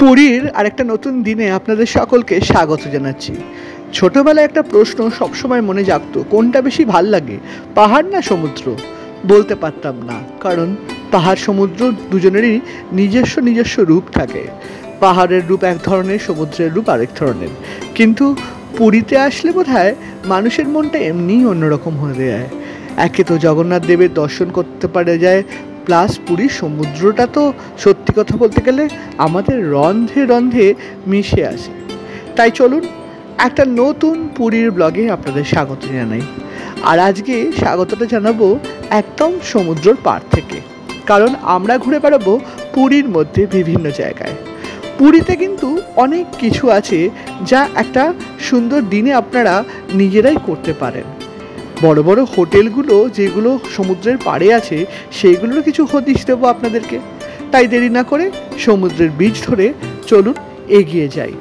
পুরীর আরেকটা নতুন দিনে আপনাদের সকলকে স্বাগত জানাচ্ছি। ছোটবেলায় একটা প্রশ্ন সবসময় মনে জাগতো, কোনটা বেশি ভাল লাগে, পাহাড় না সমুদ্র? বলতে পারতাম না, কারণ পাহাড় সমুদ্র দুজনেরই নিজস্ব রূপ থাকে। পাহাড়ের রূপ এক ধরনের, সমুদ্রের রূপ আরেক ধরনের। কিন্তু পুরীতে আসলে বোধহয় মানুষের মনটা এমনিই অন্যরকম হয়ে যায়। একে তো জগন্নাথ দেবের দর্শন করতে পারা যায়, প্লাস পুরীর সমুদ্রটা তো সত্যি কথা বলতে গেলে আমাদের রন্ধে রন্ধে মিশে আসে। তাই চলুন একটা নতুন পুরীর ব্লগে আপনাদের স্বাগত জানাই। আর আজকে স্বাগতটা জানাবো একদম সমুদ্রের পার থেকে, কারণ আমরা ঘুরে বেড়াবো পুরীর মধ্যে বিভিন্ন জায়গায়। পুরীতে কিন্তু অনেক কিছু আছে যা একটা সুন্দর দিনে আপনারা নিজেরাই করতে পারেন। বড় বড় হোটেলগুলো যেগুলো সমুদ্রের পাড়ে আছে সেইগুলোর কিছু হদিশ দেবো আপনাদেরকে। তাই দেরি না করে সমুদ্রের বীচ ধরে চলুন এগিয়ে যাই।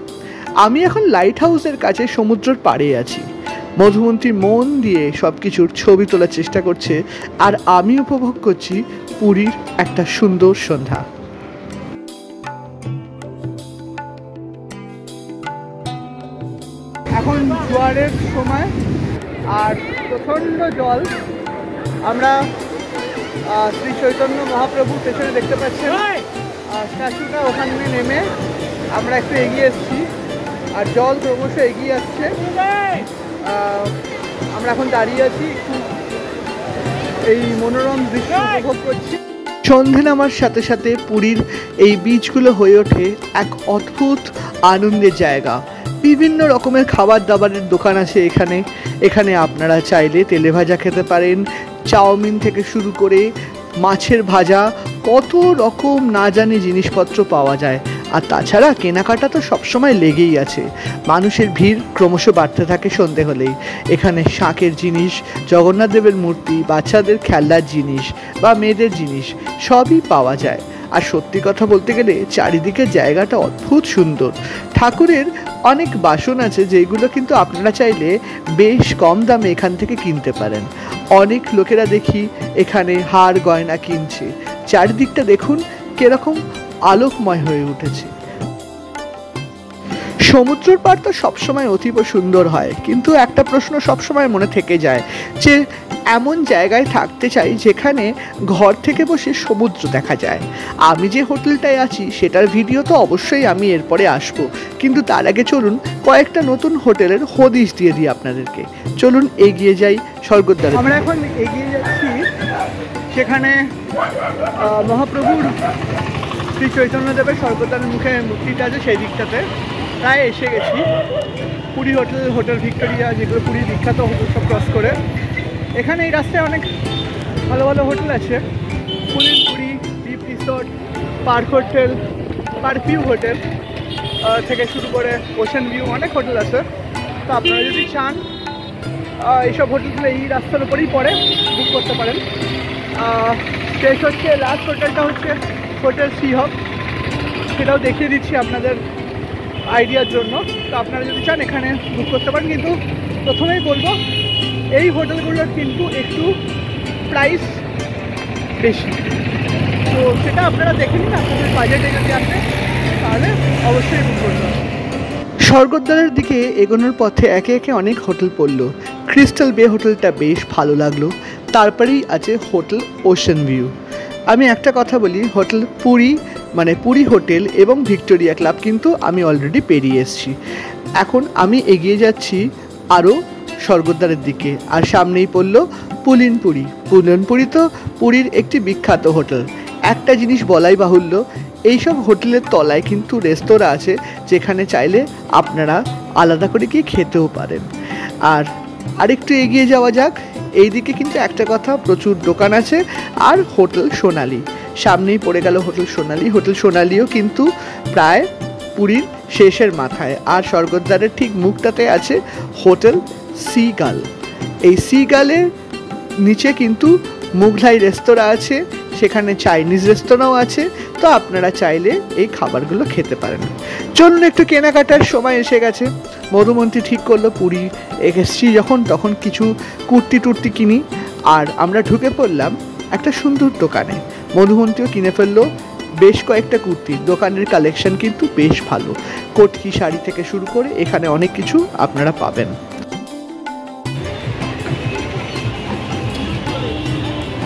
আমি এখন লাইট হাউসের কাছে সমুদ্রের পাড়ে আছি। মধুমন্তী মন দিয়ে সব কিছুর ছবি তোলার চেষ্টা করছে, আর আমি উপভোগ করছি পুরীর একটা সুন্দর সন্ধ্যা। এখন জোয়ারের সময় আর প্রচণ্ড জল। আমরা শ্রী চৈতন্য মহাপ্রভু পেছনে দেখতে পাচ্ছেন স্ট্যাচুটা, ওখান থেকে নেমে আমরা একটু এগিয়ে এসেছি, আর জল ক্রমশ এগিয়ে আসছে। আমরা এখন দাঁড়িয়ে আছি, একটু এই মনোরম দৃশ্য উপভোগ করছি। সন্ধে নামার সাথে সাথে পুরীর এই বিচগুলো হয়ে ওঠে এক অদ্ভুত আনন্দের জায়গা। বিভিন্ন রকমের খাবার দাবারের দোকান আছে এখানে আপনারা চাইলে তেলে ভাজা খেতে পারেন, চাউমিন থেকে শুরু করে মাছের ভাজা, কত রকম না জানি জিনিসপত্র পাওয়া যায়। আর তাছাড়া কেনাকাটা তো সবসময় লেগেই আছে। মানুষের ভিড় ক্রমশ বাড়তে থাকে সন্ধে হলেই। এখানে শাঁখের জিনিস, জগন্নাথ দেবের মূর্তি, বাচ্চাদের খেলনার জিনিস বা মেয়েদের জিনিস সবই পাওয়া যায়। আর সত্যি কথা বলতে গেলে চারিদিকের জায়গাটা অদ্ভুত সুন্দর। ঠাকুরের অনেক বাসন আছে যেগুলো কিন্তু আপনারা চাইলে বেশ কম দামে এখান থেকে কিনতে পারেন। অনেক লোকেরা দেখি এখানে হার গয়না কিনছে। চারিদিকটা দেখুন কিরকম আলোকময় হয়ে উঠেছে। সমুদ্রের পাড় তো সবসময় অতীব সুন্দর হয়, কিন্তু একটা প্রশ্ন সবসময় মনে থেকে যায় যে এমন জায়গায় থাকতে চাই যেখানে ঘর থেকে বসে সমুদ্র দেখা যায়। আমি যে হোটেলটায় আছি সেটার ভিডিও তো অবশ্যই আমি এরপরে আসবো, কিন্তু তার আগে চলুন কয়েকটা নতুন হোটেলের হদিশ দিয়ে দিই আপনাদেরকে। চলুন এগিয়ে যাই স্বর্গদ্বারে। আমরা এখন এগিয়ে যাচ্ছি সেখানে মহাপ্রভুর শ্রী চৈতন্যদেবের স্বর্গদ্বারের মুখে মূর্তিটা আছে, সেই দিকটাতে প্রায় এসে গেছি। পুরী হোটেল ভিক্টোরিয়া, যেগুলো পুরীর বিখ্যাত হোটেল, সব ক্রস করে এখানে এই রাস্তায় অনেক ভালো ভালো হোটেল আছে। Puri deep resort, park hotel, Park View hotel থেকে শুরু করে ওশেন ভিউ, অনেক হোটেল আছে। তো আপনারা যদি চান এইসব হোটেলগুলো এই রাস্তার উপরেই পড়ে, বুক করতে পারেন। শেষ হচ্ছে লাস্ট হোটেলটা হচ্ছে হোটেল সি হব, সেটাও দেখিয়ে দিচ্ছি আপনাদের আইডিয়ার জন্য। তো আপনারা যদি চান এখানে বুক করতে পারেন, কিন্তু প্রথমেই বলবো এই হোটেলগুলোর কিন্তু একটু প্রাইস বেশি, তো সেটা আপনারা দেখে নিন। আপনাদের বাজেটে যদি আসে তাহলে অবশ্যই বুক করতে হবে। স্বর্গদ্বারের দিকে এগোনোর পথে একে একে অনেক হোটেল পড়লো। ক্রিস্টাল বে হোটেলটা বেশ ভালো লাগলো। তারপরেই আছে হোটেল ওশেন ভিউ। আমি একটা কথা বলি, হোটেল পুরী হোটেল এবং ভিক্টোরিয়া ক্লাব কিন্তু আমি অলরেডি পেরিয়ে এসেছি। এখন আমি এগিয়ে যাচ্ছি আরও স্বর্গদ্বারের দিকে, আর সামনেই পড়লো পুলিনপুরি তো পুরীর একটি বিখ্যাত হোটেল। একটা জিনিস বলাই বাহুল্য, এইসব হোটেলের তলায় কিন্তু রেস্তোরাঁ আছে যেখানে চাইলে আপনারা আলাদা করে গিয়ে খেতেও পারেন। আর আরেকটু এগিয়ে যাওয়া যাক, এইদিকে কিন্তু একটা কথা, প্রচুর দোকান আছে। আর হোটেল সোনালি, সামনেই পড়ে গেল হোটেল সোনালি। হোটেল সোনালিও কিন্তু প্রায় পুরীর শেষের মাথায়। আর স্বর্গদ্বারের ঠিক মুখটাতে আছে হোটেল সিগাল। এই সিগালের নিচে কিন্তু মুঘলাই রেস্তোরাঁ আছে, সেখানে চাইনিজ রেস্তোরাঁও আছে। তো আপনারা চাইলে এই খাবারগুলো খেতে পারেন। চলুন একটু কেনাকাটার সময় এসে গেছে। মধুমন্তী ঠিক করলো পুরী এসেছি যখন তখন কিছু কুর্তি টুর্তি কিনি, আর আমরা ঢুকে পড়লাম একটা সুন্দর দোকানে। মধুমন্তীও কিনে ফেললো বেশ কয়েকটা কুর্তির দোকানের কালেকশন কিন্তু বেশ ভালো। কটকি শাড়ি থেকে শুরু করে এখানে অনেক কিছু আপনারা পাবেন।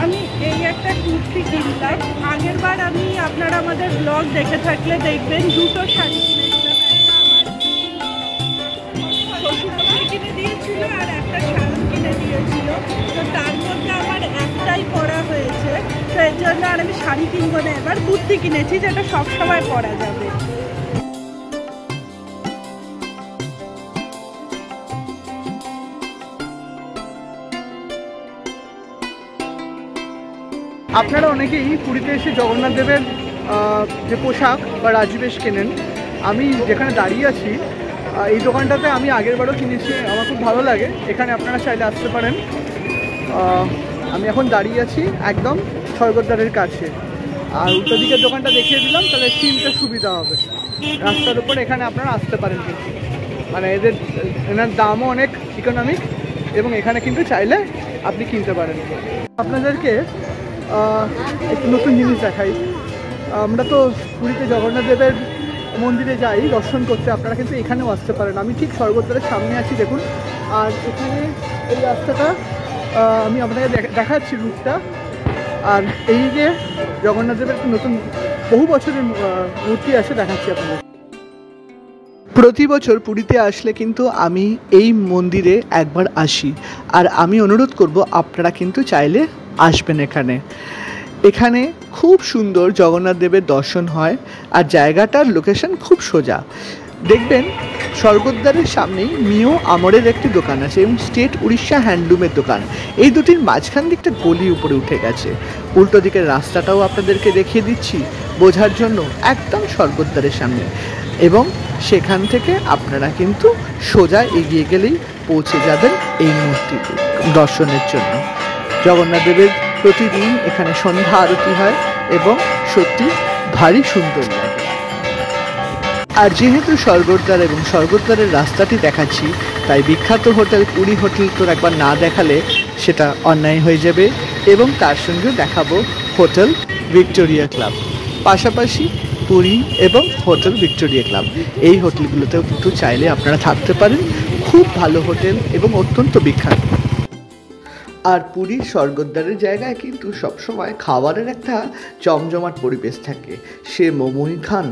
আমি এই একটা কুর্তি কিনলাম। আগের বার আপনারা আমাদের ব্লগ দেখে থাকলে দেখবেন দুটো শাড়ি কিনেছিলাম। একটা আমার শ্বশুরমশাই কিনে দিয়েছিল আর একটা শাড়ি কিনে দিয়েছিল। তো তার মধ্যে আমার একটাই পরা হয়েছে, তো এর জন্য আর আমি শাড়ি কিনবো না, এবার কুর্তি কিনেছি যেটা সবসময় পরা যাবে। আপনারা অনেকেই পুরীতে এসে জগন্নাথ দেবের যে পোশাক বা রাজবেশ কেনেন। আমি যেখানে দাঁড়িয়ে আছি এই দোকানটাতে আমি আগেরবারও কিনেছি, আমার খুব ভালো লাগে। এখানে আপনারা চাইলে আসতে পারেন। আমি এখন দাঁড়িয়ে আছি একদম স্বর্গদ্বারের কাছে, আর উল্টো দিকের দোকানটা দেখিয়ে দিলাম, তাহলে চিনতে সুবিধা হবে। রাস্তার উপরে এখানে আপনারা আসতে পারেন কিন্তু, মানে এনার দামও অনেক ইকোনমিক, এবং এখানে কিন্তু চাইলে আপনি কিনতে পারেন। আপনাদেরকে একটু নতুন জিনিস দেখাই। আমরা তো পুরীতে জগন্নাথ দেবের মন্দিরে যাই দর্শন করতে, আপনারা কিন্তু এখানেও আসতে পারেন। আমি ঠিক স্বর্গদ্বারের সামনে আছি দেখুন, আর এখানে এই রাস্তাটা আমি আপনাকে দেখাচ্ছি রুটটা। আর এই যে জগন্নাথ দেবের একটা নতুন বহু বছরের মূর্তি আছে, দেখাচ্ছি আপনাদের। প্রতি বছর পুরীতে আসলে কিন্তু আমি এই মন্দিরে একবার আসি, আর আমি অনুরোধ করব আপনারা কিন্তু চাইলে আসবেন এখানে। এখানে খুব সুন্দর জগন্নাথ দেবের দর্শন হয়, আর জায়গাটার লোকেশন খুব সোজা। দেখবেন স্বর্গদ্বারের সামনেই মিও আমরের একটি দোকান আছে এবং স্টেট উড়িষ্যা হ্যান্ডলুমের দোকান। এই দুটির মাঝখান দিকটা গলি উপরে উঠে গেছে। উল্টো দিকের রাস্তাটাও আপনাদেরকে দেখিয়ে দিচ্ছি বোঝার জন্য, একদম স্বর্গদ্বারের সামনে। এবং সেখান থেকে আপনারা কিন্তু সোজা এগিয়ে গেলেই পৌঁছে যাবেন এই মূর্তিতে দর্শনের জন্য। জগন্নাথ দেবের প্রতিদিন এখানে সন্ধ্যা আরতি হয় এবং সত্যি ভারী সুন্দর লাগে। আর যেহেতু স্বর্গদ্বার এবং স্বর্গদ্বারের রাস্তাটি দেখাচ্ছি, তাই বিখ্যাত হোটেল পুরী হোটেল তো একবার না দেখালে সেটা অন্যায় হয়ে যাবে, এবং তার সঙ্গে দেখাবো হোটেল ভিক্টোরিয়া ক্লাব। পাশাপাশি পুরী এবং হোটেল ভিক্টোরিয়া ক্লাব, এই হোটেলগুলোতেও কিন্তু চাইলে আপনারা থাকতে পারেন। খুব ভালো হোটেল এবং অত্যন্ত বিখ্যাত। আর পুরীর স্বর্গদ্বারের জায়গায় কিন্তু সবসময় খাবারের একটা জমজমাট পরিবেশ থাকে। সে মোমোই খান,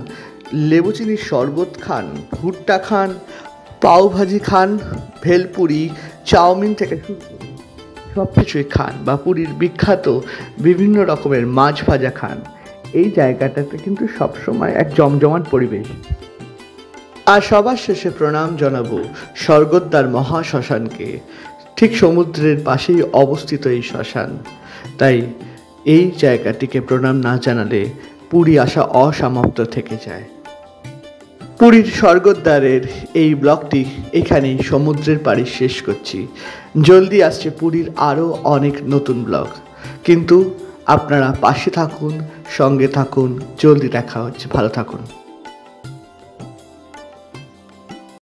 লেবু চিনির শরবত খান, ভুট্টা খান, পাওভাজি খান, ভেলপুরি, চাউমিন থেকে সব কিছুই খান, বা পুরীর বিখ্যাত বিভিন্ন রকমের মাছ ভাজা খান। এই জায়গাটাতে কিন্তু সবসময় এক জমজমাট পরিবেশ। আর সবার শেষে প্রণাম জানাবো স্বর্গদ্বার মহাশ্মশানকে। ঠিক সমুদ্রের পাশেই অবস্থিত এই শ্মশান, তাই এই জায়গাটিকে প্রণাম না জানালে পুরী আসা অসমাপ্ত থেকে যায়। পুরীর স্বর্গদ্বারের এই ব্লগটি এখানেই সমুদ্রের পাড়ে শেষ করছি। জলদি আসছে পুরীর আরও অনেক নতুন ব্লগ, কিন্তু আপনারা পাশে থাকুন, সঙ্গে থাকুন। জলদি দেখা হচ্ছে, ভালো থাকুন।